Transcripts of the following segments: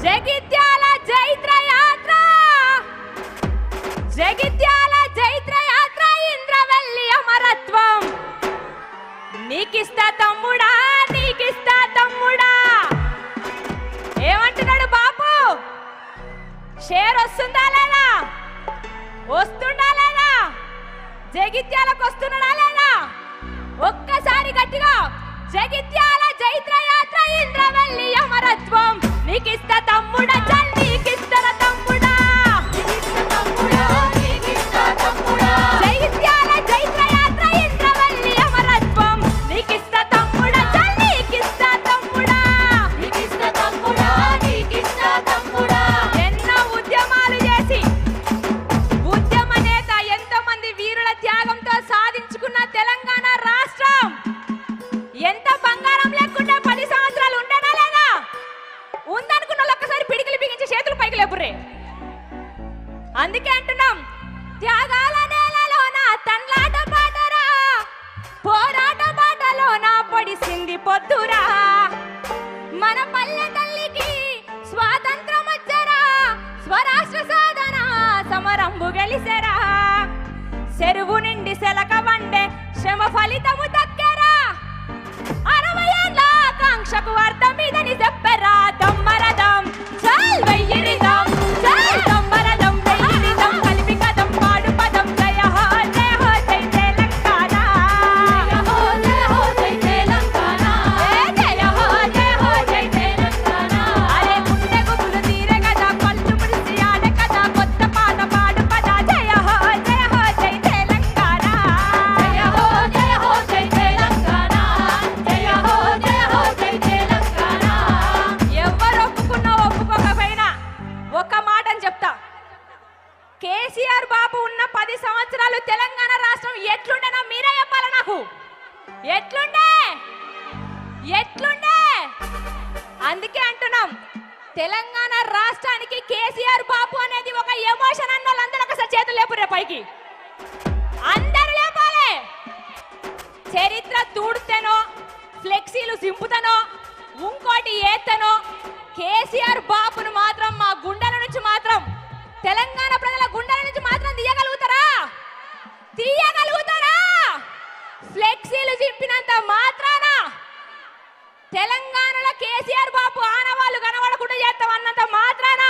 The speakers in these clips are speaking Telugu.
జగిత్యాల జైత్ర యాత్ర, జగిత్యాల జైత్ర యాత్ర, ఇంద్రవెల్లి అమరత్వం. నీకిస్తా తమ్ముడా, నీకిస్తా తమ్ముడా. ఏమంటున్నాడు బాపు? షేర్ వస్తుందా లేదా? వస్తుందా లేదా? జగిత్యాలకు వస్తున్నాడా లేదా? ఒక్కసారి గట్టిగా జగిత్యాల జైత్ర యాత్ర, ఇంద్రవెల్లి అమరత్వం. నీకిస్తా తమ్ముడా, చల్ నీకిస్తా తమ్ముడా. జగిత్యాల జైత్ర యాత్ర, ఇంద్రవెల్లి అమరత్వం. నీకిస్తా తమ్ముడా, చల్ నీకిస్తా తమ్ముడా. ఎన్నో ఉద్యమాలు చేసి ఉద్యమ నేత ఎంతో మంది వీరుల త్యాగంతో సాధించుకున్న తెలంగాణ రాష్ట్రం ఎంత బంగారం లేకుండా 10 సంవత్సరాలు ఉండనా లేదా? ఉందనుకున్న వాళ్ళు ఒక్కసారి పిడికిలు బిగించి చేతులు పైకి లేపుర్రే. అందుకే అంటున్నాం, త్యాగాల నేలలోన తన్లాట పాటరా, పోరాట బాటలోన పొడిసింది పొద్దురా. మన పల్లె తల్లికి స్వాతంత్రం వచ్చరా, స్వరాష్ట్ర సాధన సమరంబు గెలిసెరా. చెరువు నిండి సెలక వండే శ్రమ ఫలితము దక్కరా. 60 ఏళ్ళ ఆకాంక్షకు అర్థం ఇదని చెప్పరా. దమ్మరదం చల్ వెయ్యిరిదం, చల్ దమ్మరదం వెయ్యిరిదం, కలిపి కదం పాడు పదం. జయ హో జయ హో జై తెలంగాణ, జయ హో జయ హో జై తెలంగాణ, జయ హో జయ హో జై తెలంగాణ. అరే గుండె గుబులు తీరే కదా, పళ్ళు ముడిసి ఆడే కదా, కొత్త పాట పాడు పద. జయ హో జయ హో జై తెలంగాణ, జయ హో జయ హో జై తెలంగాణ, జయ హో జయ హో జై తెలంగాణ. ఎవరు ఒప్పుకున్నా ఒప్పుకోకపోయినా ఒక మాటని చెప్తా, కేసీఆర్ బాబు ఉన్న 10 సంవత్సరాలు తెలంగాణ రాష్ట్రం ఎట్లుండేనా మీరే చెప్పాలి నాకు. ఎట్లుండే ఎట్లుండే? అందుకే అంటున్నాం, తెలంగాణ రాష్ట్రానికి కేసీఆర్ బాబు అనేది ఒక ఎమోషన్ అన్న వాళ్ళందరూ ఒకసారి చేతులు లేపురే పైకి. అందరూ లేపాలి. చరిత్ర తూడుతేనో, ఫ్లెక్సీలు సింపుతనో, ఇంకోటి ఏతనో, కేసీఆర్ బాబును మాత్రం మా గుండెల నుంచి మాత్రం, తెలంగాణ ప్రజల గుండెల నుంచి మాత్రం తీయగలుగుతారా? తీయగలుగుతారా? ఫ్లెక్సీలు చింపినంత మాత్రాన తెలంగాణలో కేసీఆర్ బాబు ఆనవాళ్ళు కనబడకుండా చేస్తామన్నంత మాత్రాన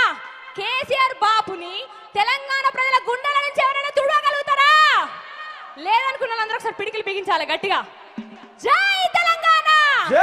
కేసీఆర్ బాబుని తెలంగాణ ప్రజల గుండెల నుంచి ఎవరైనా తుడగలుగుతారా? లేదనుకున్న వాళ్ళందరూ ఒకసారి పిడికిలు బిగించాలి గట్టిగా. జై తెలంగాణ.